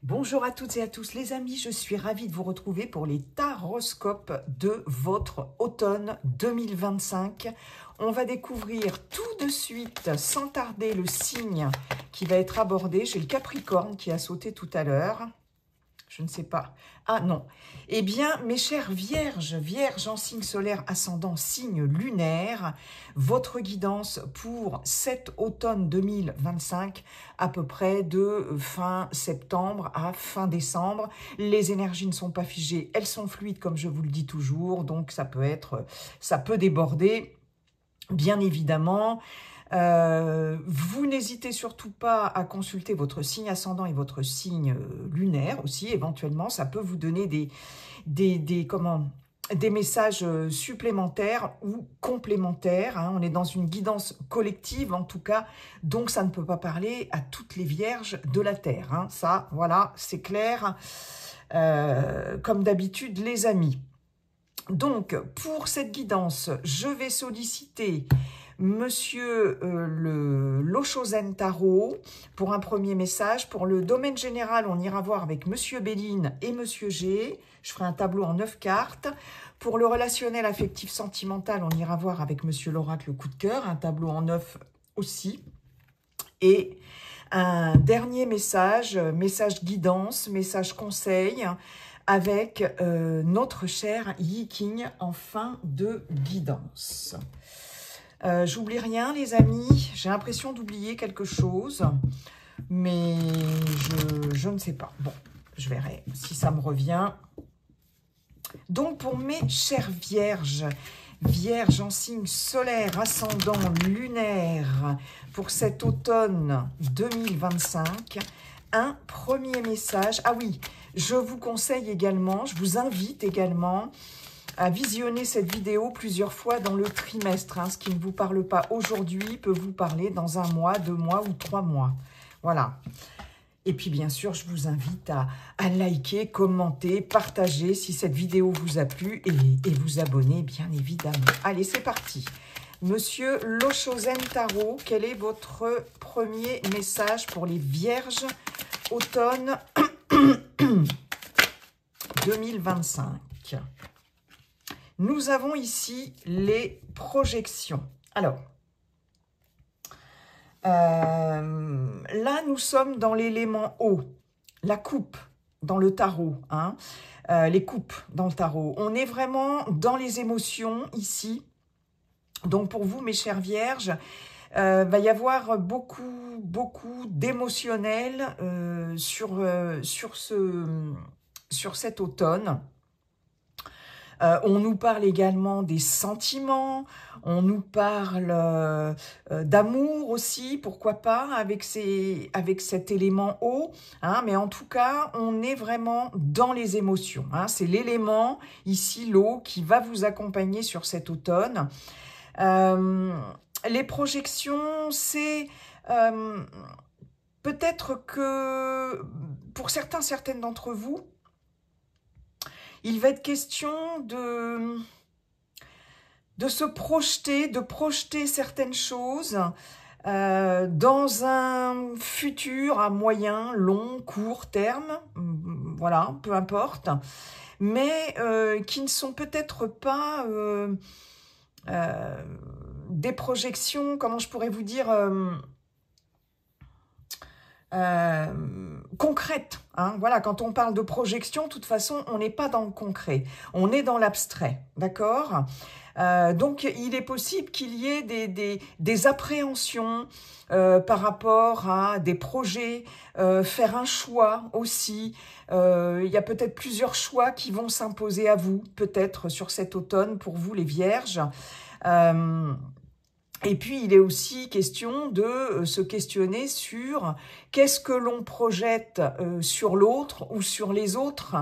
Bonjour à toutes et à tous les amis, je suis ravie de vous retrouver pour les taroscopes de votre automne 2025. On va découvrir tout de suite, sans tarder, le signe qui va être abordé. J'ai le Capricorne qui a sauté tout à l'heure. Je ne sais pas. Ah non. Eh bien, mes chères vierges, vierges en signe solaire ascendant, signe lunaire, votre guidance pour cet automne 2025, à peu près de fin septembre à fin décembre. Les énergies ne sont pas figées, elles sont fluides comme je vous le dis toujours, donc ça peut déborder, bien évidemment. Vous n'hésitez surtout pas à consulter votre signe ascendant et votre signe lunaire aussi. Éventuellement, ça peut vous donner des messages supplémentaires ou complémentaires. Hein. On est dans une guidance collective en tout cas, donc ça ne peut pas parler à toutes les vierges de la Terre. Hein. Ça, voilà, c'est clair. Comme d'habitude, les amis. Donc, pour cette guidance, je vais solliciter Monsieur l'Oshozen Tarot pour un premier message. Pour le domaine général, on ira voir avec Monsieur Béline et Monsieur G. Je ferai un tableau en 9 cartes. Pour le relationnel affectif sentimental, on ira voir avec Monsieur l'Oracle le coup de cœur, un tableau en 9 aussi. Et un dernier message, message guidance, message conseil, avec notre cher Yi King en fin de guidance. J'oublie rien les amis, j'ai l'impression d'oublier quelque chose, mais je ne sais pas. Bon, je verrai si ça me revient. Donc pour mes chères vierges, vierges en signe solaire, ascendant, lunaire, pour cet automne 2025, un premier message. Ah oui, je vous conseille également, je vous invite également à visionner cette vidéo plusieurs fois dans le trimestre. Hein. Ce qui ne vous parle pas aujourd'hui peut vous parler dans 1 mois, 2 mois ou 3 mois. Voilà. Et puis bien sûr, je vous invite à liker, commenter, partager si cette vidéo vous a plu et vous abonner bien évidemment. Allez, c'est parti. Monsieur l'Oshozen Tarot, quel est votre premier message pour les vierges automne 2025 ? Nous avons ici les projections. Alors, là, nous sommes dans l'élément eau, la coupe dans le tarot, hein, les coupes dans le tarot. On est vraiment dans les émotions ici. Donc, pour vous, mes chères vierges, va y avoir beaucoup d'émotionnel sur cet automne. On nous parle également des sentiments, on nous parle d'amour aussi, pourquoi pas, avec cet élément eau. Hein, mais en tout cas, on est vraiment dans les émotions. Hein, c'est l'élément, ici l'eau, qui va vous accompagner sur cet automne. Les projections, c'est peut-être que pour certaines d'entre vous, il va être question de se projeter, de projeter certaines choses dans un futur à moyen, long, court terme, voilà, peu importe, mais qui ne sont peut-être pas des projections, comment je pourrais vous dire, concrète. Hein, voilà, quand on parle de projection, de toute façon, on n'est pas dans le concret. On est dans l'abstrait, d'accord ? Donc, il est possible qu'il y ait des appréhensions par rapport à des projets, faire un choix aussi. Il y a peut-être plusieurs choix qui vont s'imposer à vous, peut-être sur cet automne, pour vous les vierges. Et puis, il est aussi question de se questionner sur qu'est-ce que l'on projette sur l'autre ou sur les autres.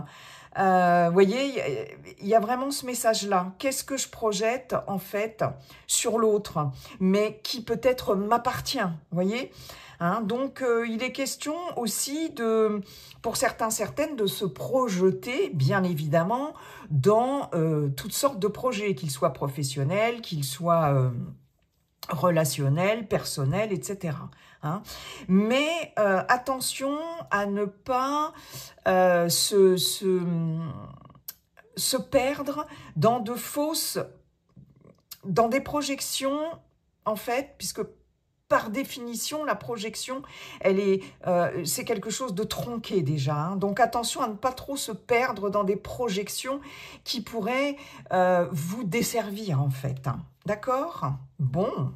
Vous voyez, il y a vraiment ce message-là. Qu'est-ce que je projette, en fait, sur l'autre, mais qui peut-être m'appartient, vous voyez, hein, donc, il est question aussi, pour certaines, de se projeter, bien évidemment, dans toutes sortes de projets, qu'ils soient professionnels, qu'ils soient relationnel, personnel, etc. Hein. Mais attention à ne pas se perdre dans dans des projections, en fait, puisque par définition, la projection, c'est quelque chose de tronqué déjà. Hein. Donc attention à ne pas trop se perdre dans des projections qui pourraient vous desservir, en fait. Hein. D'accord? Bon.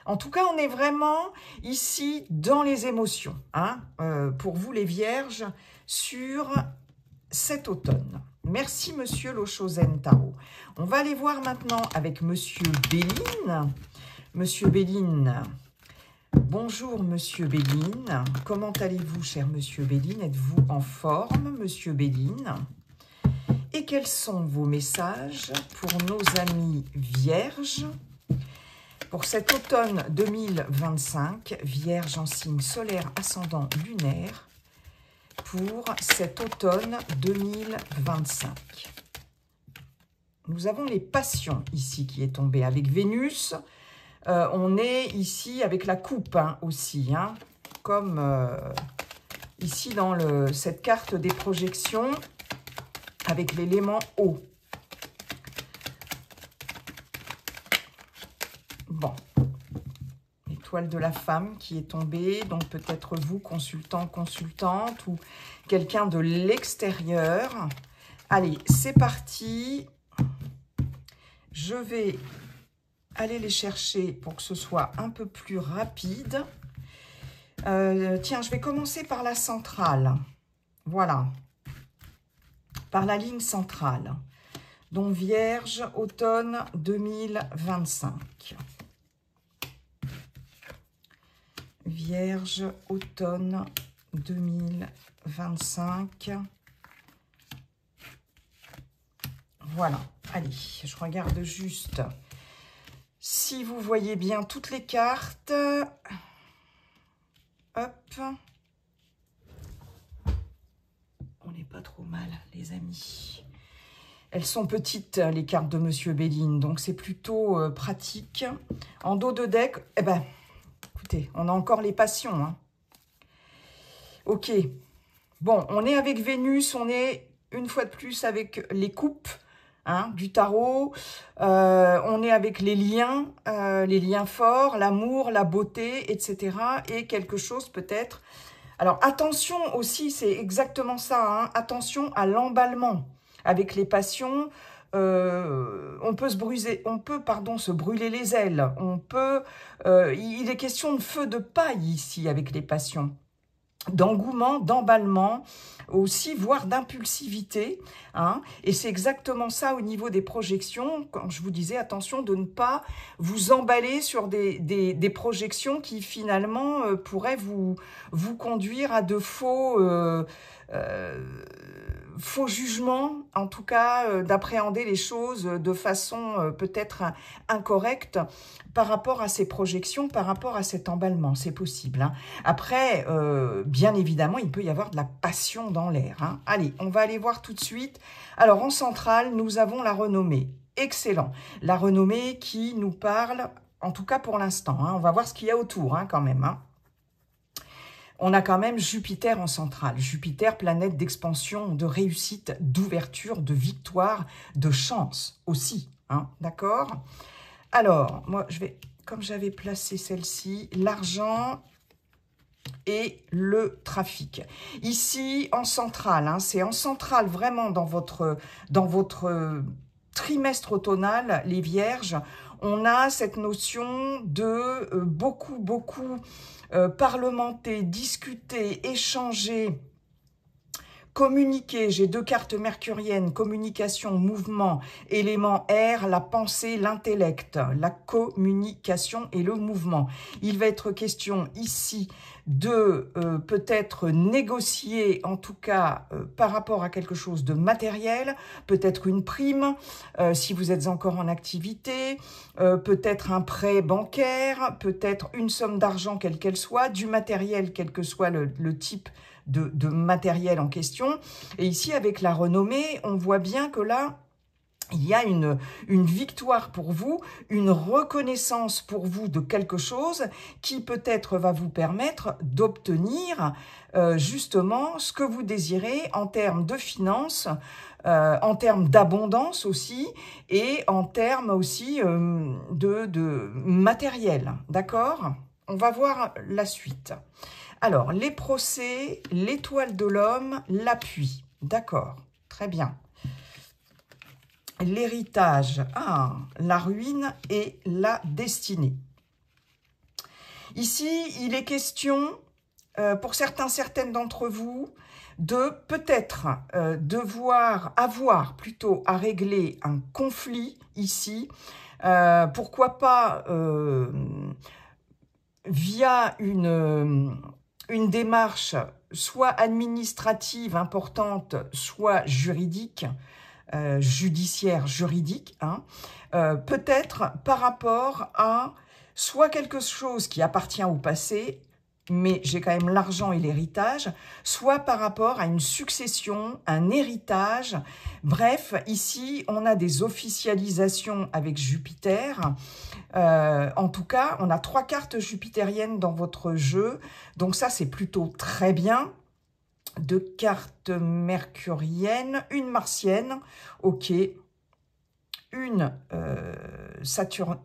En tout cas, on est vraiment ici dans les émotions, hein, pour vous les vierges, sur cet automne. Merci, Monsieur Lochozen Tarot. On va aller voir maintenant avec Monsieur Béline. Monsieur Béline, bonjour Monsieur Béline. Comment allez-vous, cher Monsieur Béline? Êtes-vous en forme, Monsieur Béline? Et quels sont vos messages pour nos amis vierges pour cet automne 2025, vierge en signe solaire ascendant lunaire, pour cet automne 2025. Nous avons les passions ici qui est tombée avec Vénus. On est ici avec la coupe hein, aussi, hein, comme ici dans cette carte des projections avec l'élément eau. Bon, l'étoile de la femme qui est tombée, donc peut-être vous, consultant, consultante, ou quelqu'un de l'extérieur. Allez, c'est parti. Je vais aller les chercher pour que ce soit un peu plus rapide. Tiens, je vais commencer par la centrale. Voilà. Par la ligne centrale. Donc, Vierge, automne 2025. Vierge, automne 2025. Voilà. Allez, je regarde juste si vous voyez bien toutes les cartes. Hop. On n'est pas trop mal, les amis. Elles sont petites, les cartes de Monsieur Béline, donc c'est plutôt pratique. En dos de deck, eh ben, écoutez, on a encore les passions. Hein. Ok. Bon, on est avec Vénus, on est une fois de plus avec les coupes. Hein, du tarot, on est avec les liens forts, l'amour, la beauté, etc. Et quelque chose peut-être. Alors attention aussi, c'est exactement ça, hein, attention à l'emballement. Avec les passions, on peut se brûler les ailes. Il est question de feu de paille ici avec les passions. D'engouement, d'emballement, aussi, voire d'impulsivité. Hein, et c'est exactement ça au niveau des projections. Quand je vous disais, attention de ne pas vous emballer sur des projections qui finalement pourraient vous conduire à de faux jugements, en tout cas d'appréhender les choses de façon peut-être incorrecte par rapport à ces projections, par rapport à cet emballement, c'est possible. Hein. Après, bien évidemment, il peut y avoir de la passion dans l'air. Hein. Allez, on va aller voir tout de suite. Alors, en centrale, nous avons la renommée. Excellent. La renommée qui nous parle, en tout cas pour l'instant. Hein. On va voir ce qu'il y a autour hein, quand même. Hein. On a quand même Jupiter en centrale. Jupiter, planète d'expansion, de réussite, d'ouverture, de victoire, de chance aussi. Hein, d'accord? Alors, moi, je vais, comme j'avais placé celle-ci, l'argent et le trafic. Ici, en centrale, hein, c'est en centrale vraiment dans votre trimestre automnal, les vierges, on a cette notion de beaucoup parlementer, discuter, échanger, communiquer. J'ai deux cartes mercuriennes, communication, mouvement, élément air, la pensée, l'intellect, la communication et le mouvement. Il va être question ici de peut-être négocier, en tout cas par rapport à quelque chose de matériel, peut-être une prime si vous êtes encore en activité, peut-être un prêt bancaire, peut-être une somme d'argent quelle qu'elle soit, du matériel quel que soit le type de matériel en question. Et ici, avec la renommée, on voit bien que là, il y a une victoire pour vous, une reconnaissance pour vous de quelque chose qui peut-être va vous permettre d'obtenir justement ce que vous désirez en termes de finances, en termes d'abondance aussi, et en termes aussi de matériel, d'accord? On va voir la suite. Alors, les procès, l'étoile de l'homme, l'appui, d'accord, très bien. L'héritage, la ruine et la destinée. Ici, il est question, pour certaines d'entre vous, de peut-être avoir plutôt à régler un conflit ici, pourquoi pas via une démarche soit administrative importante, soit juridique, judiciaire, juridique, peut-être par rapport à soit quelque chose qui appartient au passé, mais j'ai quand même l'argent et l'héritage, soit par rapport à une succession, un héritage. Bref, ici, on a des officialisations avec Jupiter. En tout cas, on a 3 cartes jupitériennes dans votre jeu, donc ça, c'est plutôt très bien. 2 cartes mercuriennes, une martienne, ok, une Saturne,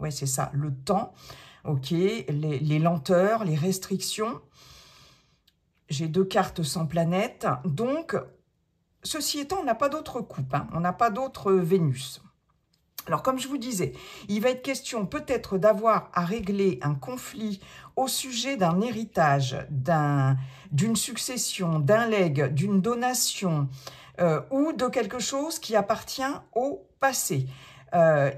ouais c'est ça, le temps, ok, les lenteurs, les restrictions. J'ai 2 cartes sans planète, donc ceci étant, on n'a pas d'autre coupe, on n'a pas d'autre Vénus. Alors, comme je vous disais, il va être question peut-être d'avoir à régler un conflit au sujet d'un héritage, d'une succession, d'un legs, d'une donation ou de quelque chose qui appartient au passé.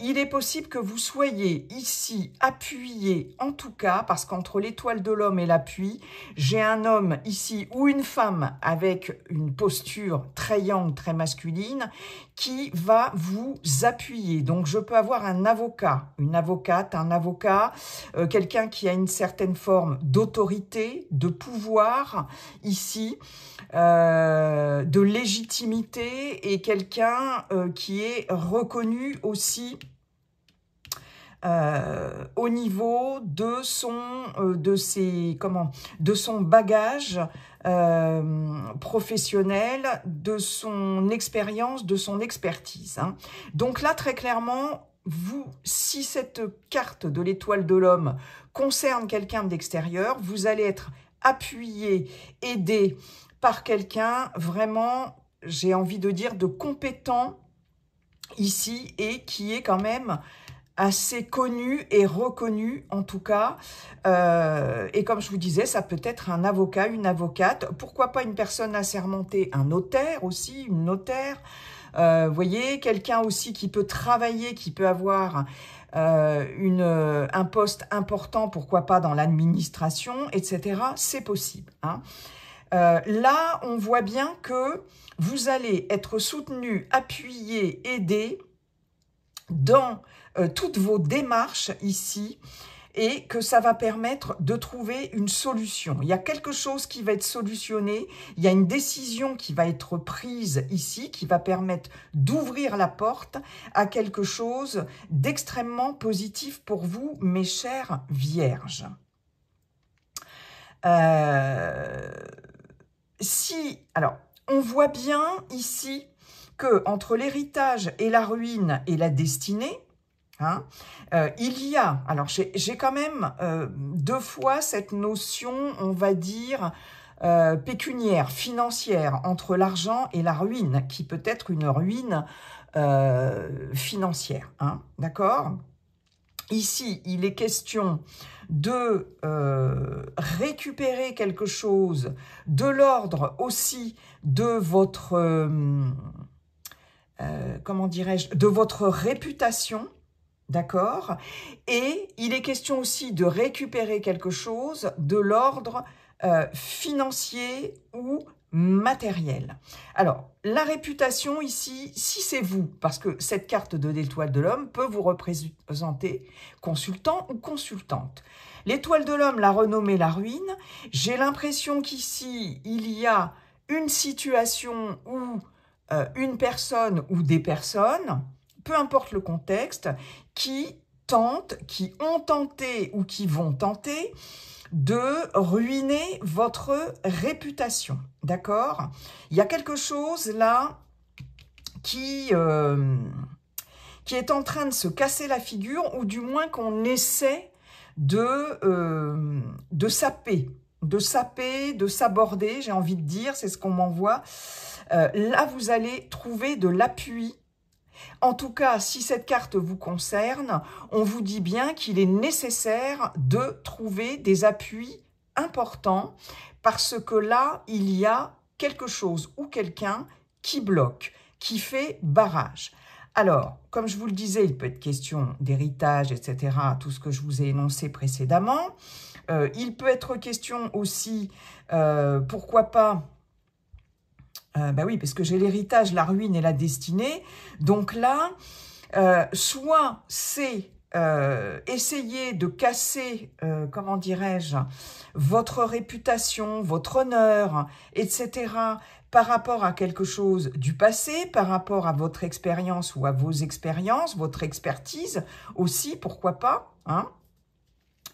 Il est possible que vous soyez ici appuyé, en tout cas, parce qu'entre l'étoile de l'homme et l'appui, j'ai un homme ici ou une femme avec une posture très yang, très masculine, qui va vous appuyer. Donc, je peux avoir un avocat, une avocate, un avocat, quelqu'un qui a une certaine forme d'autorité, de pouvoir ici, de légitimité et quelqu'un qui est reconnu aussi au niveau de son bagage professionnel, de son expérience, de son expertise. Donc là, très clairement, vous, si cette carte de l'étoile de l'homme concerne quelqu'un d'extérieur, vous allez être appuyé, aidé par quelqu'un vraiment, j'ai envie de dire, de compétent ici et qui est quand même assez connu et reconnu en tout cas. Et comme je vous disais, ça peut être un avocat, une avocate, pourquoi pas une personne assermentée, un notaire aussi, une notaire. Vous voyez, quelqu'un aussi qui peut travailler, qui peut avoir un poste important, pourquoi pas dans l'administration, etc. C'est possible. Là, on voit bien que vous allez être soutenu, appuyé, aidé dans toutes vos démarches ici et que ça va permettre de trouver une solution. Il y a quelque chose qui va être solutionné, il y a une décision qui va être prise ici, qui va permettre d'ouvrir la porte à quelque chose d'extrêmement positif pour vous, mes chères vierges. Alors, on voit bien ici que entre l'héritage et la ruine et la destinée, il y a, alors j'ai quand même 2 fois cette notion, on va dire, pécuniaire, financière, entre l'argent et la ruine, qui peut être une ruine financière, d'accord ? Ici, il est question de récupérer quelque chose de l'ordre aussi de votre, comment dirais-je, de votre réputation, d'accord? Et il est question aussi de récupérer quelque chose de l'ordre financier ou matériel. Alors, la réputation ici, si c'est vous, parce que cette carte de l'étoile de l'homme peut vous représenter consultant ou consultante. L'étoile de l'homme, la renommée, la ruine, j'ai l'impression qu'ici, il y a une situation où une personne ou des personnes, peu importe le contexte, qui tentent, qui ont tenté ou qui vont tenter de ruiner votre réputation, d'accord? Il y a quelque chose là qui est en train de se casser la figure, ou du moins qu'on essaie de saper, de s'aborder, j'ai envie de dire, c'est ce qu'on m'envoie. Là, vous allez trouver de l'appui. En tout cas, si cette carte vous concerne, on vous dit bien qu'il est nécessaire de trouver des appuis importants, parce que là, il y a quelque chose ou quelqu'un qui bloque, qui fait barrage. Alors, comme je vous le disais, il peut être question d'héritage, etc., tout ce que je vous ai énoncé précédemment. Il peut être question aussi, pourquoi pas, bah oui, parce que j'ai l'héritage, la ruine et la destinée. Donc là, soit c'est essayer de casser, comment dirais-je, votre réputation, votre honneur, etc., par rapport à quelque chose du passé, par rapport à votre expérience ou à vos expériences, votre expertise aussi, pourquoi pas, hein.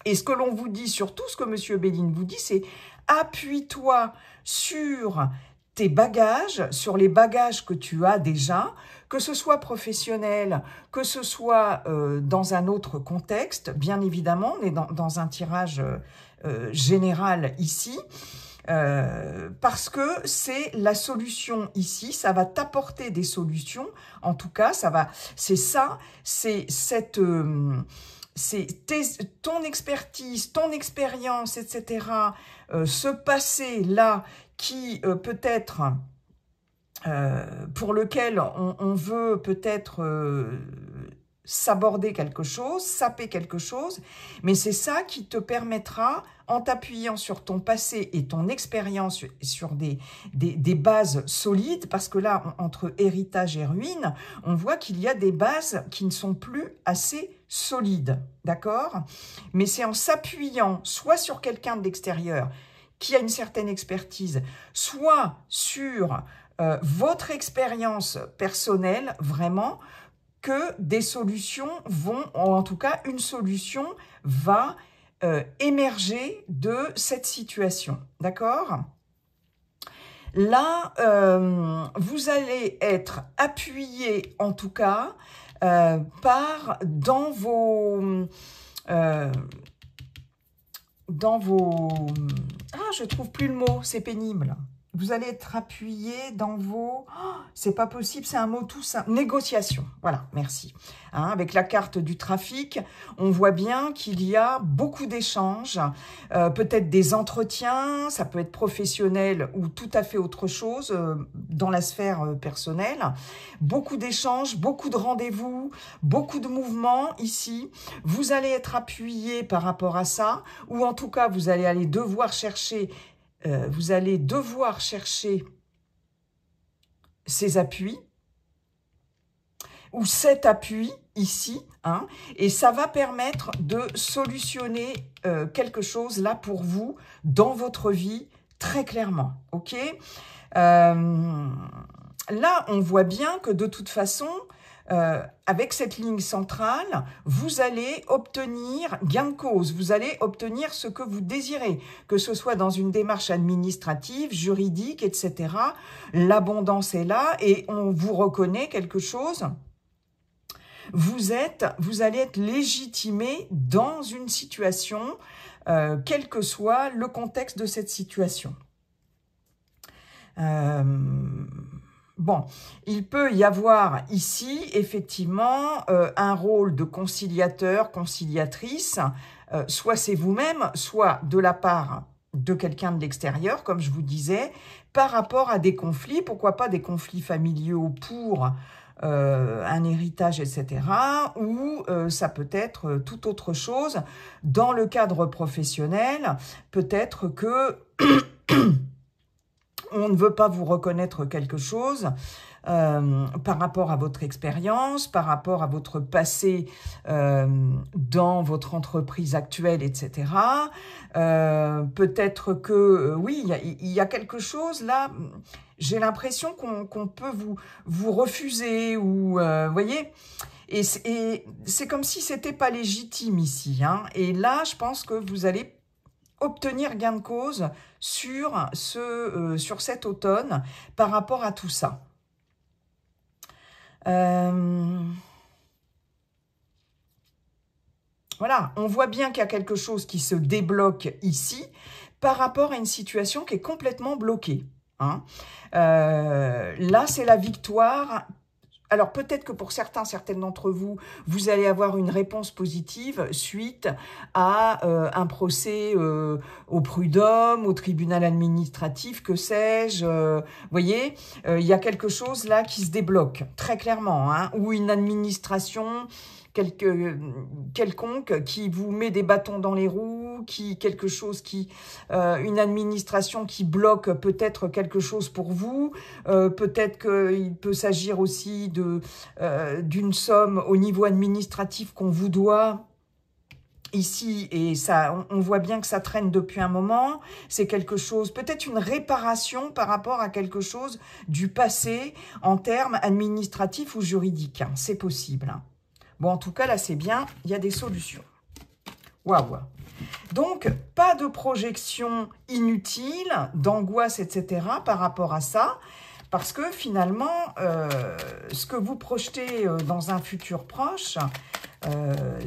Et ce que l'on vous dit, surtout ce que M. Béline vous dit, c'est appuie-toi sur tes bagages, sur les bagages que tu as déjà, que ce soit professionnel, que ce soit dans un autre contexte. Bien évidemment, on est dans un tirage général ici, parce que c'est la solution ici, ça va t'apporter des solutions. En tout cas, c'est cette... ton expertise, ton expérience, etc., ce passé-là qui peut-être, pour lequel on veut peut-être s'aborder quelque chose, saper quelque chose, mais c'est ça qui te permettra, en t'appuyant sur ton passé et ton expérience, sur des bases solides, parce que là, entre héritage et ruine, on voit qu'il y a des bases qui ne sont plus assez solides, d'accord? Mais c'est en s'appuyant soit sur quelqu'un de l'extérieur qui a une certaine expertise, soit sur votre expérience personnelle, vraiment, que des solutions vont, en tout cas, une solution va émerger de cette situation, d'accord? Là, vous allez être appuyé, en tout cas, dans vos... Ah, je trouve plus le mot, c'est pénible. Vous allez être appuyé dans vos... Oh, c'est pas possible, c'est un mot tout simple. Négociation, voilà, merci. Hein, avec la carte du trafic, on voit bien qu'il y a beaucoup d'échanges, peut-être des entretiens, ça peut être professionnel ou tout à fait autre chose dans la sphère personnelle. Beaucoup d'échanges, beaucoup de rendez-vous, beaucoup de mouvements ici. Vous allez être appuyé par rapport à ça, ou en tout cas, vous allez devoir chercher ces appuis, ou cet appui ici, hein, et ça va permettre de solutionner quelque chose là pour vous, dans votre vie, très clairement, ok? Là, on voit bien que de toute façon, avec cette ligne centrale, vous allez obtenir gain de cause, vous allez obtenir ce que vous désirez, que ce soit dans une démarche administrative, juridique, etc. L'abondance est là et on vous reconnaît quelque chose. Vous allez être légitimé dans une situation, quel que soit le contexte de cette situation. Bon, il peut y avoir ici, effectivement, un rôle de conciliateur, conciliatrice, soit c'est vous-même, soit de la part de quelqu'un de l'extérieur, comme je vous disais, par rapport à des conflits, pourquoi pas des conflits familiaux pour un héritage, etc., ou ça peut être tout autre chose. Dans le cadre professionnel, peut-être que... on ne veut pas vous reconnaître quelque chose, par rapport à votre expérience, par rapport à votre passé dans votre entreprise actuelle, etc. Peut-être que, oui, il y a quelque chose là, j'ai l'impression qu'on peut vous refuser, ou, voyez, et c'est comme si c'était pas légitime ici, hein. Et là, je pense que vous allez obtenir gain de cause sur cet automne par rapport à tout ça. Voilà, on voit bien qu'il y a quelque chose qui se débloque ici par rapport à une situation qui est complètement bloquée, hein. Là, c'est la victoire. Alors, peut-être que pour certaines d'entre vous, vous allez avoir une réponse positive suite à un procès au prud'homme, au tribunal administratif, que sais-je. Voyez, il y a quelque chose là qui se débloque, très clairement, hein, ou une administration quelconque qui vous met des bâtons dans les roues, une administration qui bloque peut-être quelque chose pour vous, peut-être qu'il peut s'agir aussi d'une somme au niveau administratif qu'on vous doit ici, et ça, on voit bien que ça traîne depuis un moment. C'est quelque chose, peut-être une réparation par rapport à quelque chose du passé en termes administratifs ou juridiques, hein. C'est possible, hein. Bon, en tout cas, là, c'est bien, il y a des solutions. Waouh! Donc, pas de projection inutile, d'angoisse, etc. par rapport à ça, parce que finalement, ce que vous projetez dans un futur proche,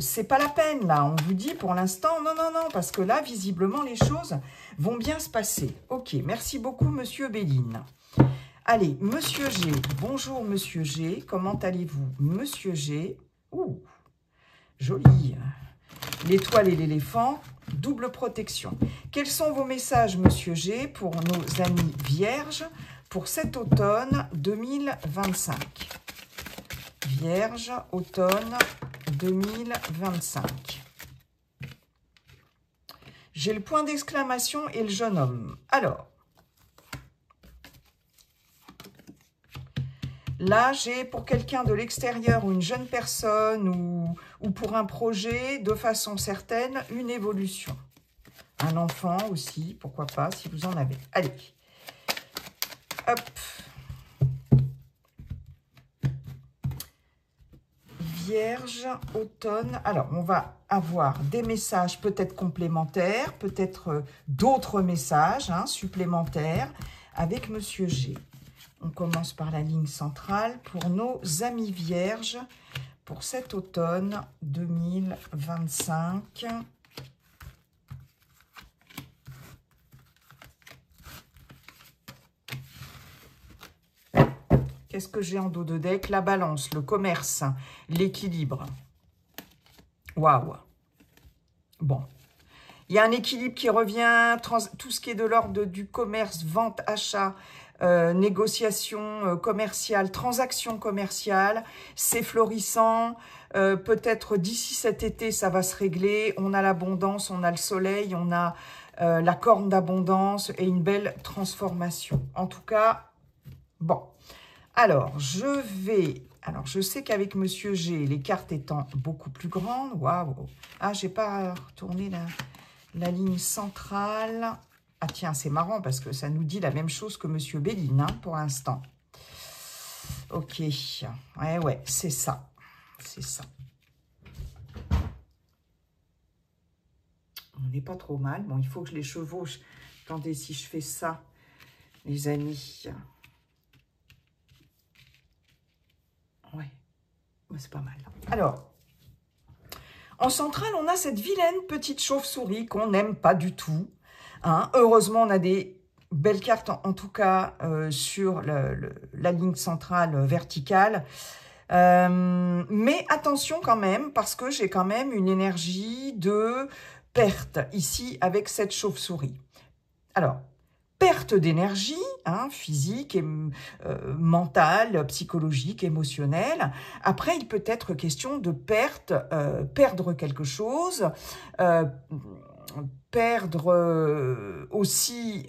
c'est pas la peine, là. On vous dit pour l'instant, non, non, non, parce que là, visiblement, les choses vont bien se passer. Ok, merci beaucoup, Monsieur Béline. Allez, Monsieur G. Bonjour, Monsieur G. Comment allez-vous, Monsieur G? Ouh, joli. L'étoile et l'éléphant, double protection. Quels sont vos messages, Monsieur G, pour nos amis vierges pour cet automne 2025? Vierge, automne 2025. J'ai le point d'exclamation et le jeune homme. Alors, là, j'ai pour quelqu'un de l'extérieur ou une jeune personne ou pour un projet, de façon certaine, une évolution. Un enfant aussi, pourquoi pas, si vous en avez. Allez, hop. Vierge, automne. Alors, on va avoir des messages peut-être complémentaires, peut-être d'autres messages supplémentaires avec Monsieur G. On commence par la ligne centrale pour nos amis vierges pour cet automne 2025. Qu'est-ce que j'ai en dos de deck? La balance, le commerce, l'équilibre. Waouh! Bon. Il y a un équilibre qui revient, tout ce qui est de l'ordre du commerce, vente, achat, négociation commerciale, transaction commerciale, c'est florissant. Peut-être d'ici cet été, ça va se régler. On a l'abondance, on a le soleil, on a la corne d'abondance et une belle transformation. En tout cas, bon. Alors, je sais qu'avec Monsieur G, les cartes étant beaucoup plus grandes, waouh! Ah, j'ai pas retourné la ligne centrale. Ah tiens, c'est marrant parce que ça nous dit la même chose que Monsieur Béline, pour l'instant. Ok, ouais, c'est ça. C'est ça. On n'est pas trop mal. Bon, il faut que je les chevauche. Attendez, si je fais ça, les amis. Ouais, c'est pas mal. Alors, en centrale, on a cette vilaine petite chauve-souris qu'on n'aime pas du tout. Hein. Heureusement, on a des belles cartes, en tout cas, sur la ligne centrale verticale. Mais attention quand même, parce que j'ai quand même une énergie de perte ici avec cette chauve-souris. Alors, perte d'énergie, physique, et, mentale, psychologique, émotionnelle. Après, il peut être question de perte, perdre quelque chose, perdre aussi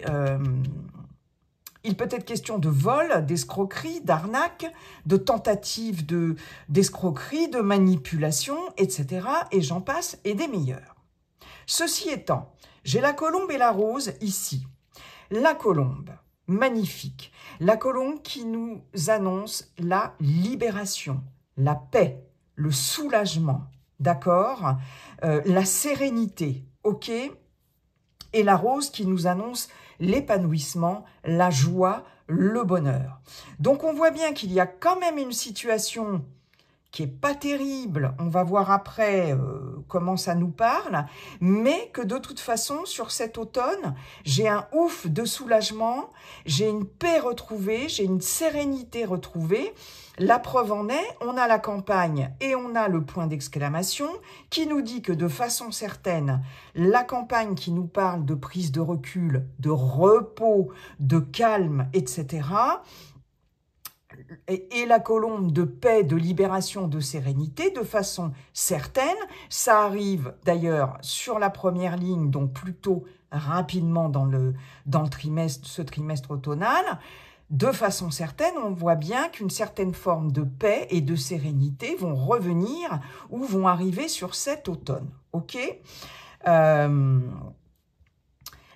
Il peut être question de vol, d'escroquerie, d'arnaque, de tentative d'escroquerie, de manipulation, etc. Et j'en passe, et des meilleurs. Ceci étant, j'ai la colombe et la rose ici. La colombe, magnifique. La colombe qui nous annonce la libération, la paix, le soulagement, d'accord, la sérénité, ok. Et la rose qui nous annonce l'épanouissement, la joie, le bonheur. Donc on voit bien qu'il y a quand même une situation qui est pas terrible, on va voir après comment ça nous parle, mais que de toute façon, sur cet automne, j'ai un ouf de soulagement, j'ai une paix retrouvée, j'ai une sérénité retrouvée. La preuve en est, on a la campagne et on a le point d'exclamation qui nous dit que de façon certaine, la campagne qui nous parle de prise de recul, de repos, de calme, etc., et la colombe de paix, de libération, de sérénité, de façon certaine. Ça arrive d'ailleurs sur la première ligne, donc plutôt rapidement dans le trimestre, ce trimestre automnal. De façon certaine, on voit bien qu'une certaine forme de paix et de sérénité vont revenir ou vont arriver sur cet automne. Ok ?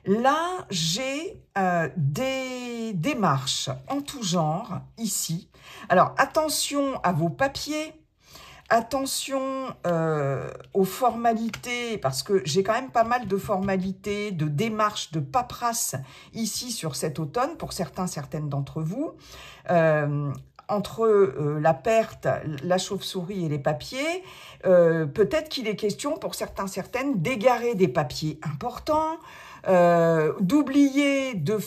Là, j'ai des démarches en tout genre, ici. Alors, attention à vos papiers, attention aux formalités, parce que j'ai quand même pas mal de formalités, de démarches, de paperasse ici sur cet automne, pour certaines d'entre vous. Entre la perte, la chauve-souris et les papiers, peut-être qu'il est question pour certaines d'égarer des papiers importants, d'oublier de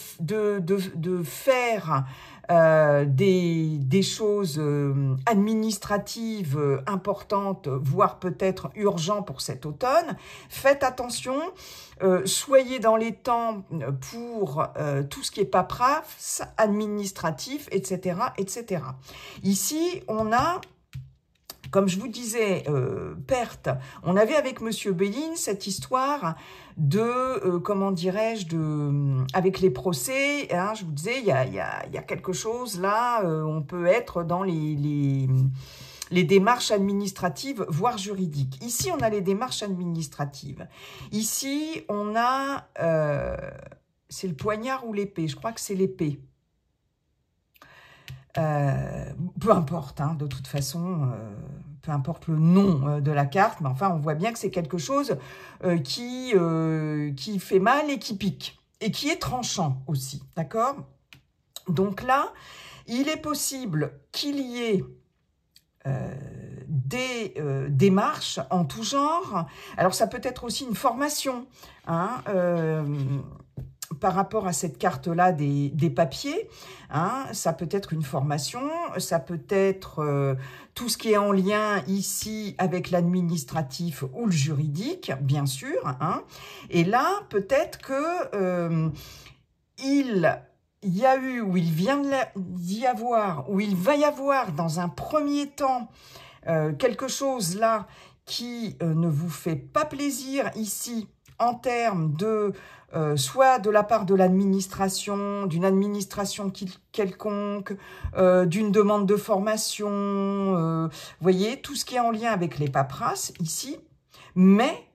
faire des choses administratives importantes, voire peut-être urgentes pour cet automne. Faites attention, soyez dans les temps pour tout ce qui est paperasse, administratif, etc., etc. Ici, on a, comme je vous disais, perte. On avait avec Monsieur Béline cette histoire de, comment dirais-je, avec les procès, hein, je vous disais, il y a quelque chose là, on peut être dans les démarches administratives, voire juridiques. Ici, on a les démarches administratives. Ici, on a, c'est le poignard ou l'épée, je crois que c'est l'épée. Peu importe, hein, de toute façon, peu importe le nom de la carte, mais enfin, on voit bien que c'est quelque chose qui fait mal et qui pique, et qui est tranchant aussi, d'accord? Donc là, il est possible qu'il y ait des démarches en tout genre. Alors, ça peut être aussi une formation, hein, par rapport à cette carte-là des papiers, hein, ça peut être une formation, ça peut être tout ce qui est en lien ici avec l'administratif ou le juridique, bien sûr. Hein, et là, peut-être que il y a eu, ou il vient d'y avoir, ou il va y avoir dans un premier temps quelque chose là qui ne vous fait pas plaisir ici en termes de soit de la part de l'administration, d'une administration quelconque, d'une demande de formation, vous voyez, tout ce qui est en lien avec les paperasses ici, mais,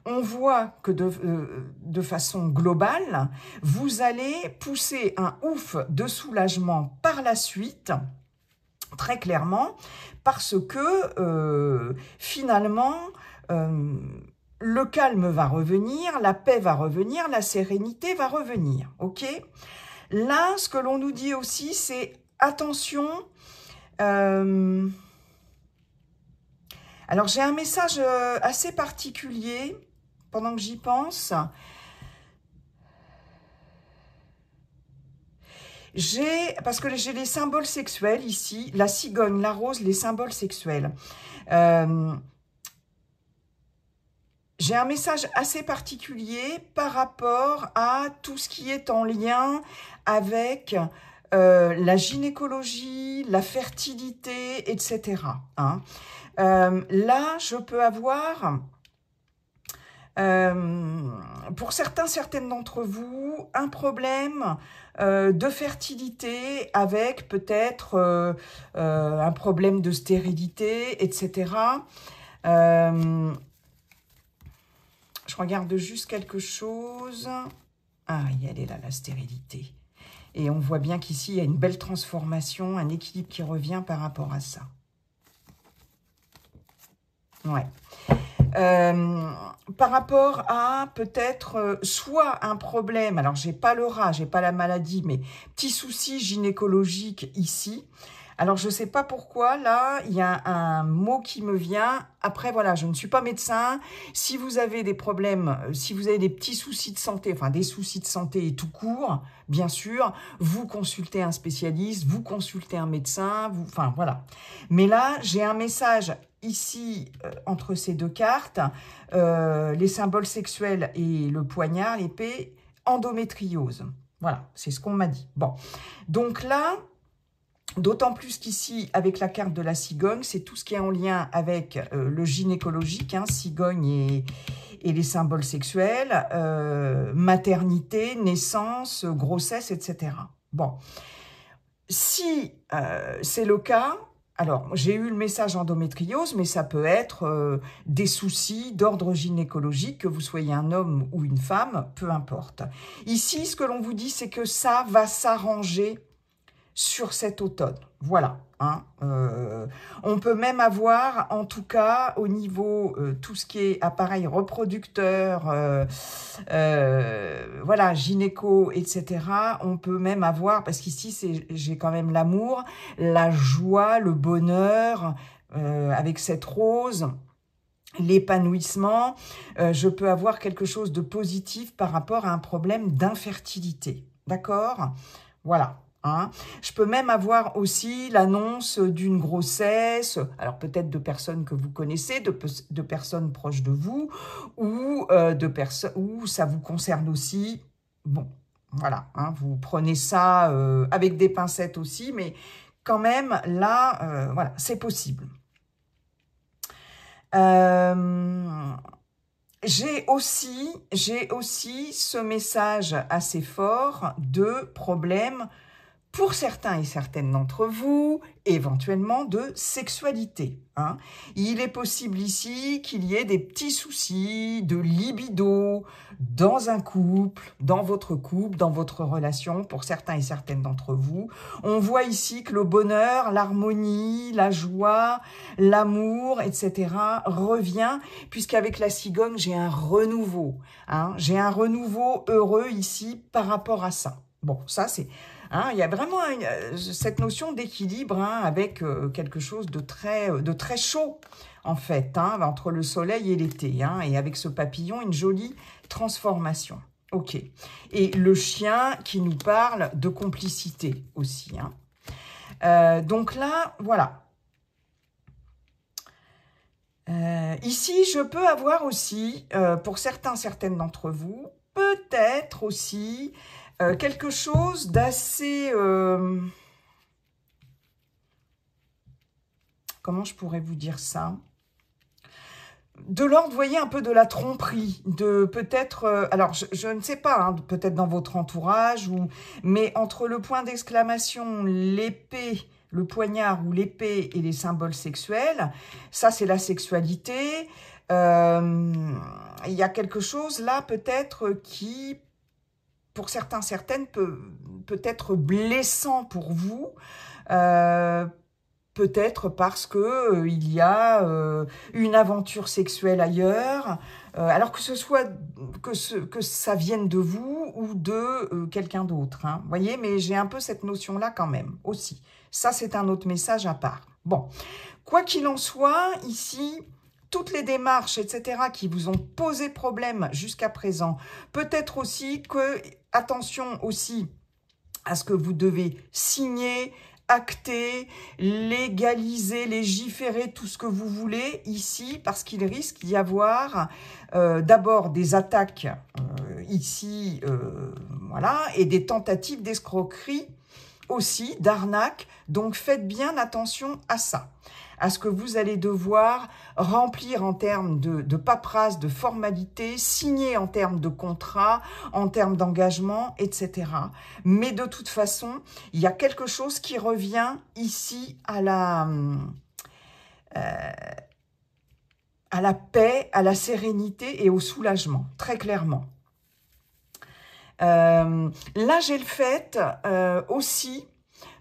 on voit que de façon globale, vous allez pousser un ouf de soulagement par la suite, très clairement, parce que finalement, le calme va revenir, la paix va revenir, la sérénité va revenir, ok? Là, ce que l'on nous dit aussi, c'est attention. Alors, j'ai un message assez particulier, pendant que j'y pense. Parce que j'ai les symboles sexuels ici, la cigogne, la rose, les symboles sexuels. J'ai un message assez particulier par rapport à tout ce qui est en lien avec la gynécologie, la fertilité, etc. Hein. Là, je peux avoir Pour certaines d'entre vous, un problème de fertilité avec peut-être un problème de stérilité, etc. Je regarde juste quelque chose. Ah, elle est là, la stérilité. Et on voit bien qu'ici, il y a une belle transformation, un équilibre qui revient par rapport à ça. Ouais. Par rapport à peut-être soit un problème, alors j'ai pas le rat, j'ai pas la maladie, mais petit souci gynécologique ici. Alors je sais pas pourquoi, là, il y a un mot qui me vient. Après, voilà, je ne suis pas médecin. Si vous avez des problèmes, si vous avez des petits soucis de santé, enfin des soucis de santé et tout court, bien sûr, vous consultez un spécialiste, vous consultez un médecin, enfin voilà. Mais là, j'ai un message ici, entre ces deux cartes, les symboles sexuels et le poignard, l'épée, endométriose. Voilà, c'est ce qu'on m'a dit. Bon, donc là, d'autant plus qu'ici, avec la carte de la cigogne, c'est tout ce qui est en lien avec le gynécologique, hein, cigogne et les symboles sexuels, maternité, naissance, grossesse, etc. Bon, si c'est le cas, alors j'ai eu le message endométriose, mais ça peut être des soucis d'ordre gynécologique, que vous soyez un homme ou une femme, peu importe. Ici, ce que l'on vous dit, c'est que ça va s'arranger sur cet automne. Voilà. Hein, on peut même avoir, en tout cas, au niveau tout ce qui est appareil reproducteur, voilà, gynéco, etc. On peut même avoir, parce qu'ici, j'ai quand même l'amour, la joie, le bonheur, avec cette rose, l'épanouissement. Je peux avoir quelque chose de positif par rapport à un problème d'infertilité. D'accord? Voilà. Hein. Je peux même avoir aussi l'annonce d'une grossesse, alors peut-être de personnes que vous connaissez, de personnes proches de vous, ou où ça vous concerne aussi. Bon, voilà, hein, vous prenez ça avec des pincettes aussi, mais quand même, là, voilà, c'est possible. J'ai aussi ce message assez fort de problèmes pour certains et certaines d'entre vous, éventuellement de sexualité. Hein. Il est possible ici qu'il y ait des petits soucis de libido dans un couple, dans votre relation, pour certains et certaines d'entre vous. On voit ici que le bonheur, l'harmonie, la joie, l'amour, etc. revient, puisqu'avec la cigogne, j'ai un renouveau. Hein. J'ai un renouveau heureux ici par rapport à ça. Bon, ça c'est... Hein, il y a vraiment cette notion d'équilibre hein, avec quelque chose de très chaud, en fait, hein, entre le soleil et l'été. Hein, et avec ce papillon, une jolie transformation. Ok. Et le chien qui nous parle de complicité aussi. Hein. Donc là, voilà. Ici, je peux avoir aussi, pour certaines d'entre vous, peut-être aussi... quelque chose d'assez... comment je pourrais vous dire ça? De l'ordre, vous voyez, un peu de la tromperie, de peut-être... alors, je ne sais pas, hein, peut-être dans votre entourage, mais entre le point d'exclamation, l'épée, le poignard ou l'épée et les symboles sexuels, ça, c'est la sexualité. Il y a quelque chose là, peut-être, qui... pour certaines, peut être blessant pour vous, peut-être parce que il y a une aventure sexuelle ailleurs, alors que ce soit que ça vienne de vous ou de quelqu'un d'autre. Hein, voyez, mais j'ai un peu cette notion-là quand même aussi. Ça, c'est un autre message à part. Bon, quoi qu'il en soit, ici... toutes les démarches, etc., qui vous ont posé problème jusqu'à présent, peut-être aussi que, attention aussi à ce que vous devez signer, acter, légaliser, légiférer, tout ce que vous voulez ici, parce qu'il risque d'y avoir d'abord des attaques ici, voilà, et des tentatives d'escroquerie aussi d'arnaque. Donc, faites bien attention à ça, à ce que vous allez devoir remplir en termes de paperasse, de formalités, signer en termes de contrat, en termes d'engagement, etc. Mais de toute façon, il y a quelque chose qui revient ici à la paix, à la sérénité et au soulagement, très clairement. Là, j'ai le fait aussi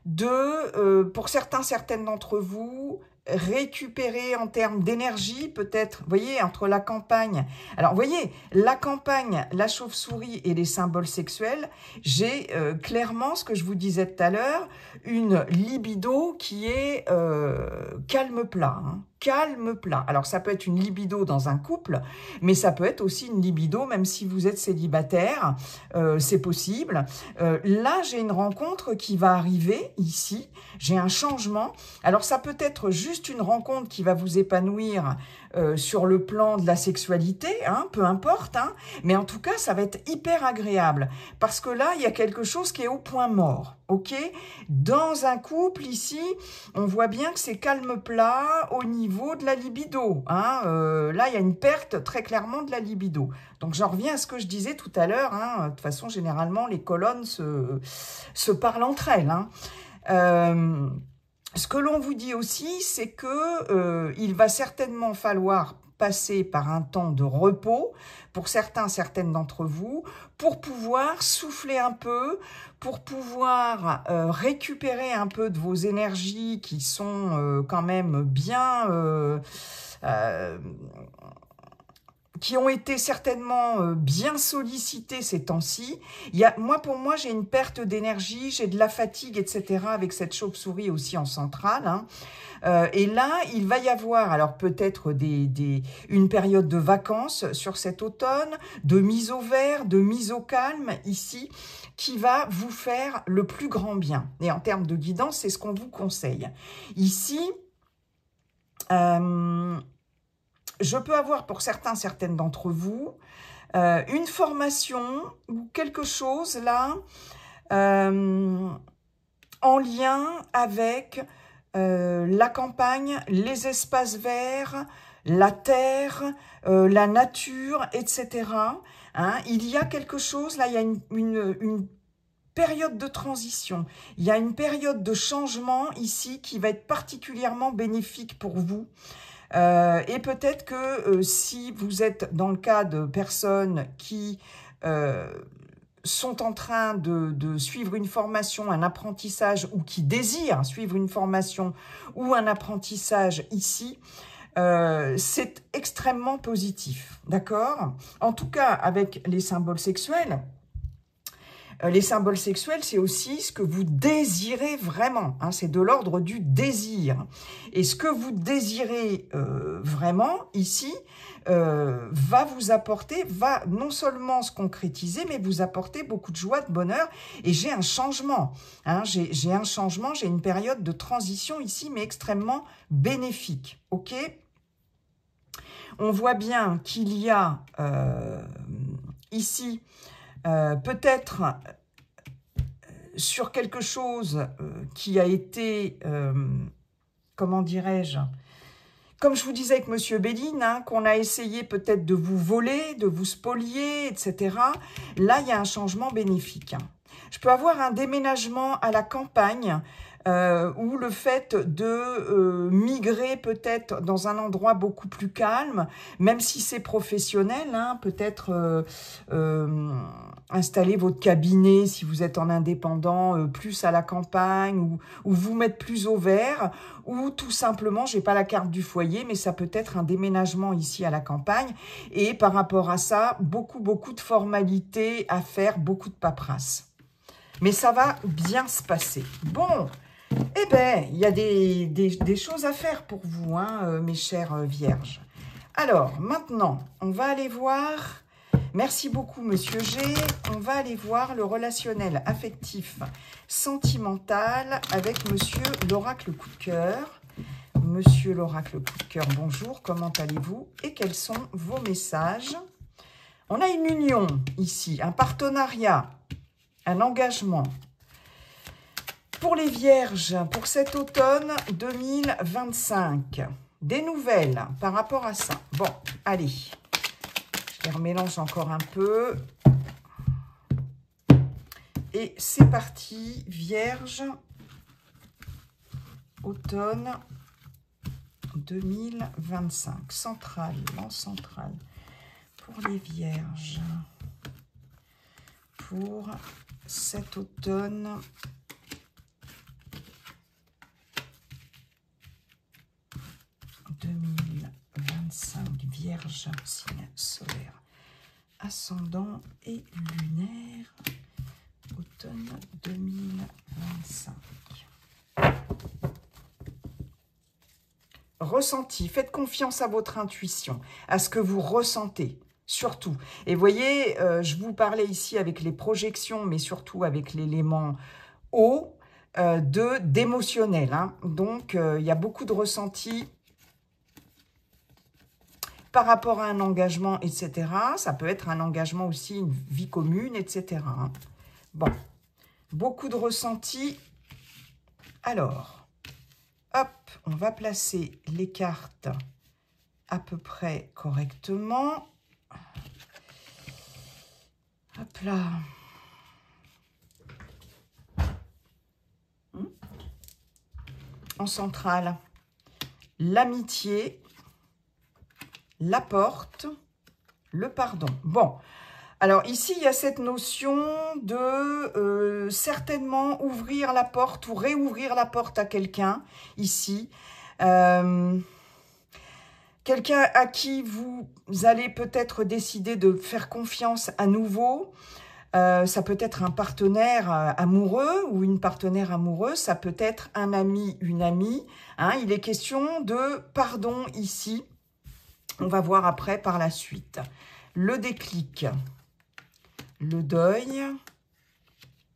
de, pour certaines d'entre vous, récupérer en termes d'énergie, peut-être, vous voyez, entre la campagne. Alors, vous voyez, la campagne, la chauve-souris et les symboles sexuels, j'ai clairement, ce que je vous disais tout à l'heure, une libido qui est calme plat, hein. Calme plat. Alors, ça peut être une libido dans un couple, mais ça peut être aussi une libido, même si vous êtes célibataire, c'est possible. Là, j'ai une rencontre qui va arriver ici, j'ai un changement. Alors, ça peut être juste une rencontre qui va vous épanouir sur le plan de la sexualité, hein, peu importe, hein, mais en tout cas, ça va être hyper agréable, parce que là, il y a quelque chose qui est au point mort, ok? Dans un couple, ici, on voit bien que c'est calme plat au niveau de la libido, hein, là, il y a une perte très clairement de la libido. Donc, j'en reviens à ce que je disais tout à l'heure, hein, de toute façon, généralement, les colonnes se parlent entre elles, hein. Ce que l'on vous dit aussi, c'est que il va certainement falloir passer par un temps de repos pour certaines d'entre vous, pour pouvoir souffler un peu, pour pouvoir récupérer un peu de vos énergies qui sont quand même bien... qui ont été certainement bien sollicités ces temps-ci. Pour moi, j'ai une perte d'énergie, j'ai de la fatigue, etc. avec cette chauve-souris aussi en centrale, hein. Et là, il va y avoir alors peut-être une période de vacances sur cet automne, de mise au vert, de mise au calme ici, qui va vous faire le plus grand bien. Et en termes de guidance, c'est ce qu'on vous conseille. Ici, je peux avoir pour certaines d'entre vous une formation ou quelque chose là en lien avec la campagne, les espaces verts, la terre, la nature, etc. Hein, il y a quelque chose, là il y a une période de transition, il y a une période de changement ici qui va être particulièrement bénéfique pour vous. Et peut-être que si vous êtes dans le cas de personnes qui sont en train de suivre une formation, un apprentissage, ou qui désirent suivre une formation ou un apprentissage ici, c'est extrêmement positif, d'accord? En tout cas, avec les symboles sexuels, c'est aussi ce que vous désirez vraiment, hein, c'est de l'ordre du désir. Et ce que vous désirez vraiment ici va vous apporter, va non seulement se concrétiser, mais vous apporter beaucoup de joie, de bonheur. Et j'ai un changement, hein, j'ai un changement, j'ai une période de transition ici, mais extrêmement bénéfique, ok? On voit bien qu'il y a ici peut-être sur quelque chose qui a été, comment dirais-je, comme je vous disais avec Monsieur Béline, hein, qu'on a essayé peut-être de vous voler, de vous spolier, etc. Là, il y a un changement bénéfique. Je peux avoir un déménagement à la campagne, ou le fait de migrer peut-être dans un endroit beaucoup plus calme, même si c'est professionnel, hein, peut-être installer votre cabinet si vous êtes en indépendant plus à la campagne, ou vous mettre plus au vert, ou tout simplement, j'ai pas la carte du foyer, mais ça peut être un déménagement ici à la campagne, et par rapport à ça, beaucoup de formalités à faire, beaucoup de paperasse. Mais ça va bien se passer. Bon, eh bien, il y a des choses à faire pour vous, hein, mes chères vierges. Alors, maintenant, on va aller voir... Merci beaucoup, Monsieur G. On va aller voir le relationnel affectif sentimental avec Monsieur l'oracle coup de cœur. Monsieur l'oracle coup de cœur, bonjour, comment allez-vous et quels sont vos messages? On a une union ici, un partenariat, un engagement. Pour les vierges, pour cet automne 2025, des nouvelles par rapport à ça. Bon, allez, je les remélange encore un peu. Et c'est parti, vierge, automne 2025. Centrale, lance centrale. Pour les vierges, pour cet automne 2025, vierge, signe solaire, ascendant et lunaire, automne 2025. Ressenti, faites confiance à votre intuition, à ce que vous ressentez, surtout. Et voyez, je vous parlais ici avec les projections, mais surtout avec l'élément eau, d'émotionnel. Hein. Donc, il y a beaucoup de ressentis par rapport à un engagement, etc. Ça peut être un engagement aussi, une vie commune, etc. Hein. Bon, beaucoup de ressentis. Alors, hop, on va placer les cartes à peu près correctement. Hop là. En centrale, l'amitié, la porte, le pardon. Bon, alors ici, il y a cette notion de certainement ouvrir la porte ou réouvrir la porte à quelqu'un, ici. Quelqu'un à qui vous allez peut-être décider de faire confiance à nouveau. Ça peut être un partenaire amoureux ou une partenaire amoureuse. Ça peut être un ami, une amie. Hein, il est question de pardon ici. On va voir après par la suite. Le déclic, le deuil,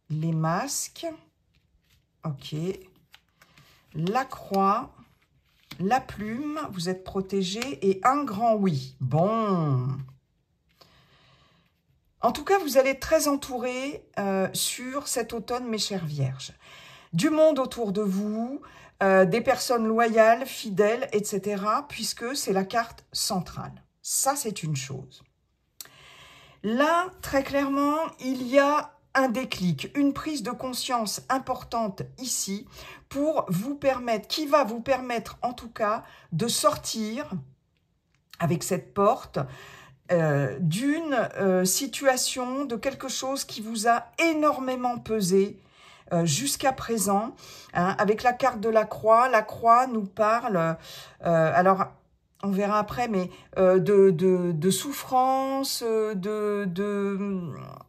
les masques, ok, la croix, la plume, vous êtes protégé et un grand oui. Bon. En tout cas, vous allez être très entouré sur cet automne, mes chères vierges. Du monde autour de vous, des personnes loyales, fidèles, etc. puisque c'est la carte centrale. Ça, c'est une chose. Là, très clairement, il y a un déclic, une prise de conscience importante ici pour vous permettre, qui va vous permettre en tout cas de sortir avec cette porte d'une situation, de quelque chose qui vous a énormément pesé jusqu'à présent, hein, avec la carte de la croix nous parle, alors on verra après, mais de souffrance,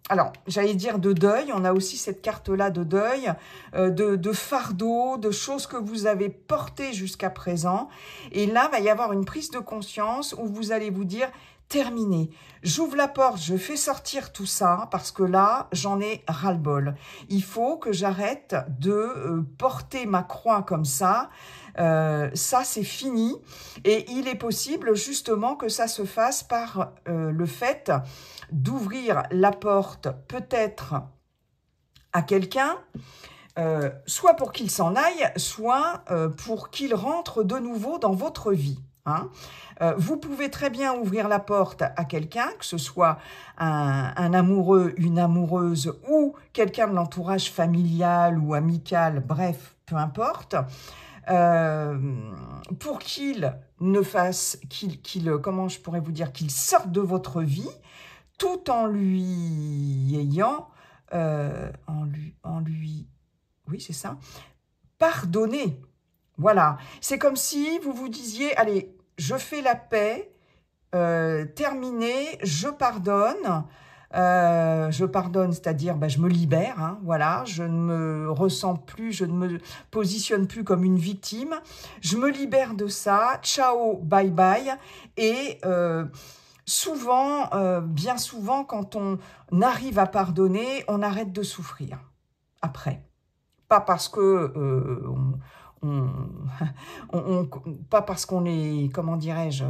alors j'allais dire de deuil, on a aussi cette carte-là de deuil, de fardeau, de choses que vous avez portées jusqu'à présent, et là, va y avoir une prise de conscience où vous allez vous dire, terminé. J'ouvre la porte, je fais sortir tout ça parce que là, j'en ai ras-le-bol. Il faut que j'arrête de porter ma croix comme ça. Ça, c'est fini. Et il est possible justement que ça se fasse par le fait d'ouvrir la porte peut-être à quelqu'un, soit pour qu'il s'en aille, soit pour qu'il rentre de nouveau dans votre vie. Hein. Vous pouvez très bien ouvrir la porte à quelqu'un, que ce soit un amoureux, une amoureuse ou quelqu'un de l'entourage familial ou amical, bref, peu importe, pour qu'il ne fasse, comment je pourrais vous dire, qu'il sorte de votre vie, tout en lui ayant, oui c'est ça, pardonné. Voilà, c'est comme si vous vous disiez, allez, je fais la paix, terminé, je pardonne, c'est-à-dire je me libère, hein, voilà, je ne me ressens plus, je ne me positionne plus comme une victime, je me libère de ça, ciao, bye bye, et souvent, bien souvent, quand on arrive à pardonner, on arrête de souffrir après. Pas parce que on, pas parce qu'on est, comment dirais-je,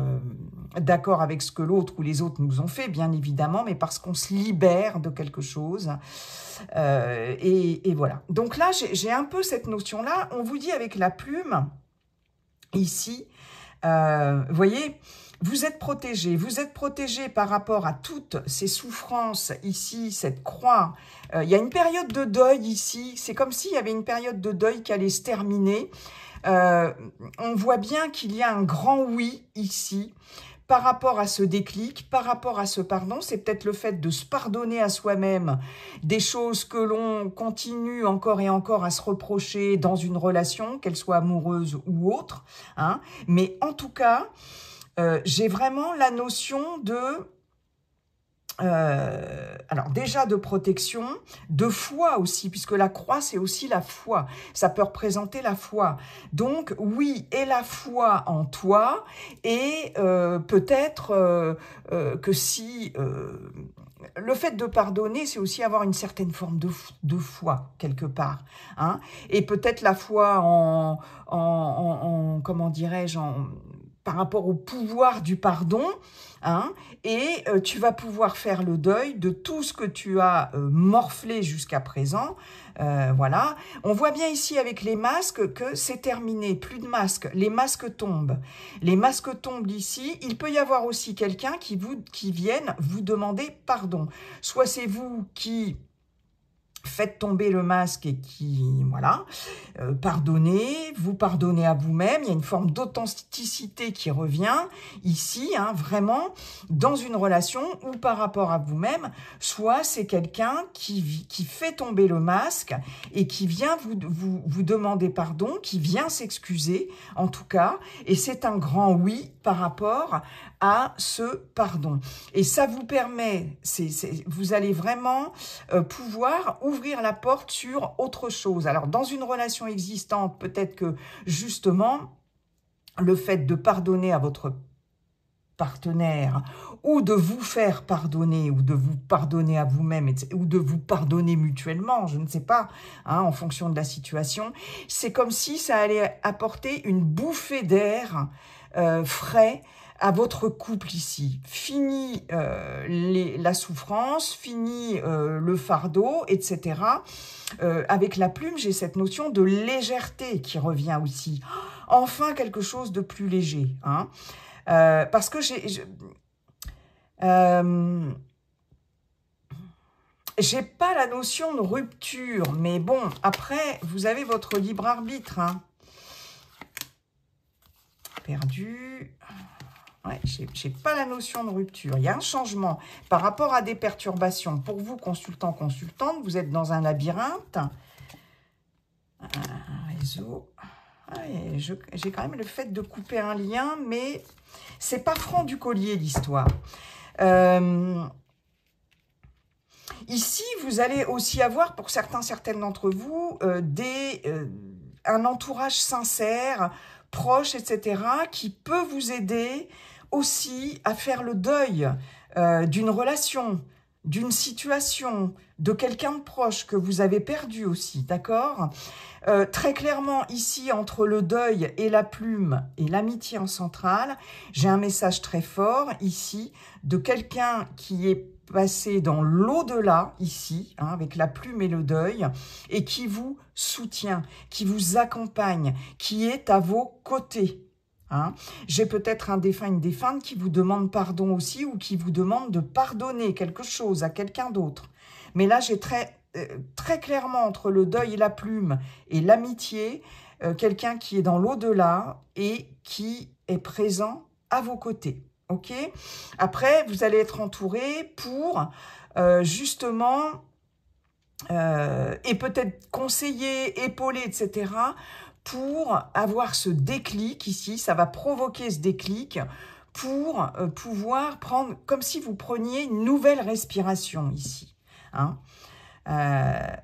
d'accord avec ce que l'autre ou les autres nous ont fait, bien évidemment, mais parce qu'on se libère de quelque chose. Et voilà. Donc là, j'ai un peu cette notion-là. On vous dit avec la plume, ici, vous voyez, vous êtes protégé par rapport à toutes ces souffrances ici, cette croix. Il y a une période de deuil ici, c'est comme s'il y avait une période de deuil qui allait se terminer. On voit bien qu'il y a un grand oui ici, par rapport à ce déclic, par rapport à ce pardon. C'est peut-être le fait de se pardonner à soi-même des choses que l'on continue encore et encore à se reprocher dans une relation, qu'elle soit amoureuse ou autre, hein. Mais en tout cas, j'ai vraiment la notion de... alors déjà de protection, de foi aussi, puisque la croix c'est aussi la foi, ça peut représenter la foi. Donc oui, et la foi en toi, et peut-être que si... le fait de pardonner, c'est aussi avoir une certaine forme de foi, quelque part, hein. Et peut-être la foi comment dirais-je, par rapport au pouvoir du pardon, hein, et tu vas pouvoir faire le deuil de tout ce que tu as morflé jusqu'à présent. Voilà. On voit bien ici avec les masques que c'est terminé, plus de masques, les masques tombent. Les masques tombent ici. Il peut y avoir aussi quelqu'un qui vienne vous demander pardon. Soit c'est vous qui faites tomber le masque et qui, voilà, pardonnez, vous pardonnez à vous-même, il y a une forme d'authenticité qui revient ici, hein, vraiment, dans une relation ou par rapport à vous-même, soit c'est quelqu'un qui fait tomber le masque et qui vient vous demander pardon, qui vient s'excuser, en tout cas, et c'est un grand oui par rapport à ce pardon. Et ça vous permet, vous allez vraiment pouvoir ouvrir la porte sur autre chose. Alors, dans une relation existante, peut-être que, justement, le fait de pardonner à votre partenaire, ou de vous faire pardonner, ou de vous pardonner à vous-même, ou de vous pardonner mutuellement, je ne sais pas, hein, en fonction de la situation, c'est comme si ça allait apporter une bouffée d'air frais à votre couple ici. Fini la souffrance, fini le fardeau, etc. Avec la plume, j'ai cette notion de légèreté qui revient aussi. Enfin, quelque chose de plus léger, hein. Parce que j'ai pas la notion de rupture, mais bon, après, vous avez votre libre arbitre, hein. Perdu. Ouais, j'ai pas la notion de rupture. Il y a un changement par rapport à des perturbations. Pour vous, consultant, consultante, vous êtes dans un labyrinthe. Un réseau. Ouais, j'ai quand même le fait de couper un lien, mais c'est pas franc du collier, l'histoire. Ici, vous allez aussi avoir, pour certaines d'entre vous, un entourage sincère, proche, etc., qui peut vous aider aussi à faire le deuil d'une relation, d'une situation, de quelqu'un de proche que vous avez perdu aussi, d'accord ? Très clairement, ici, entre le deuil et la plume et l'amitié en centrale, j'ai un message très fort, ici, de quelqu'un qui est passé dans l'au-delà, ici, hein, avec la plume et le deuil, et qui vous soutient, qui vous accompagne, qui est à vos côtés. Hein. J'ai peut-être un défunt, une défunte qui vous demande pardon aussi, ou qui vous demande de pardonner quelque chose à quelqu'un d'autre. Mais là, j'ai très clairement entre le deuil et la plume et l'amitié, quelqu'un qui est dans l'au-delà et qui est présent à vos côtés. Ok. Après, vous allez être entouré pour justement, et peut-être conseiller, épauler, etc., pour avoir ce déclic ici. Ça va provoquer ce déclic pour pouvoir prendre, comme si vous preniez une nouvelle respiration ici. Hein.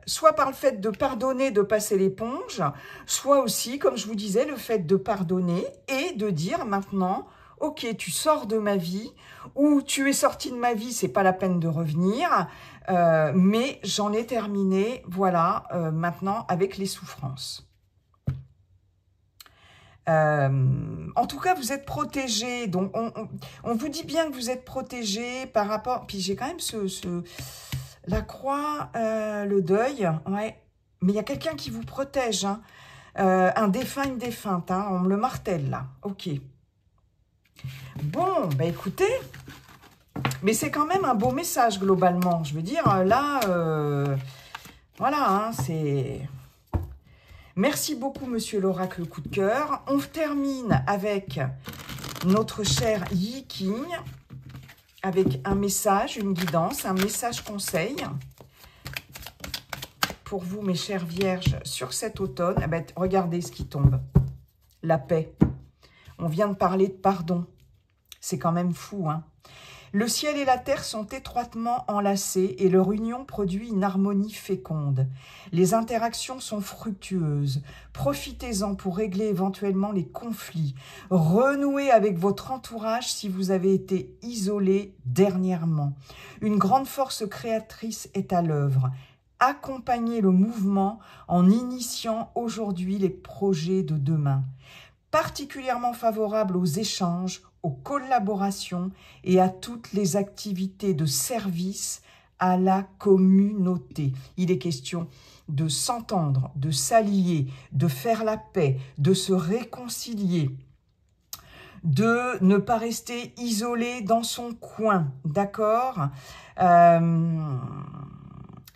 Soit par le fait de pardonner, de passer l'éponge, soit aussi, comme je vous disais, le fait de pardonner et de dire maintenant, ok, tu sors de ma vie, ou tu es sorti de ma vie, c'est pas la peine de revenir, mais j'en ai terminé, voilà, maintenant avec les souffrances. En tout cas, vous êtes protégés. Donc, on vous dit bien que vous êtes protégés par rapport... Puis j'ai quand même la croix, le deuil. Ouais. Mais il y a quelqu'un qui vous protège. Hein. Un défunt, une défunte. Hein. On me le martèle, là. Ok. Bon, bah écoutez... Mais c'est quand même un beau message, globalement. Je veux dire, là... voilà, hein, c'est... Merci beaucoup, monsieur l'oracle coup de cœur. On termine avec notre cher Yi King, avec un message, une guidance, un message conseil pour vous, mes chères vierges, sur cet automne. Eh ben, regardez ce qui tombe. La paix. On vient de parler de pardon. C'est quand même fou, hein. Le ciel et la terre sont étroitement enlacés et leur union produit une harmonie féconde. Les interactions sont fructueuses. Profitez-en pour régler éventuellement les conflits. Renouez avec votre entourage si vous avez été isolé dernièrement. Une grande force créatrice est à l'œuvre. Accompagnez le mouvement en initiant aujourd'hui les projets de demain. Particulièrement favorable aux échanges, aux collaborations et à toutes les activités de service à la communauté. Il est question de s'entendre, de s'allier, de faire la paix, de se réconcilier, de ne pas rester isolé dans son coin, d'accord ?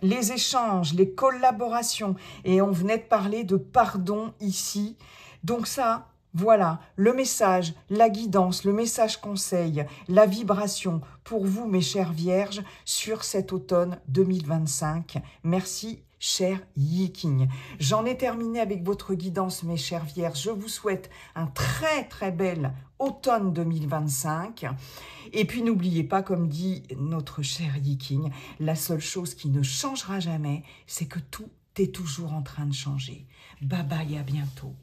Les échanges, les collaborations, et on venait de parler de pardon ici, donc ça... Voilà, le message, la guidance, le message conseil, la vibration pour vous, mes chères vierges, sur cet automne 2025. Merci, cher Yi King. J'en ai terminé avec votre guidance, mes chères vierges. Je vous souhaite un très, très bel automne 2025. Et puis, n'oubliez pas, comme dit notre cher Yi King, la seule chose qui ne changera jamais, c'est que tout est toujours en train de changer. Bye bye, à bientôt.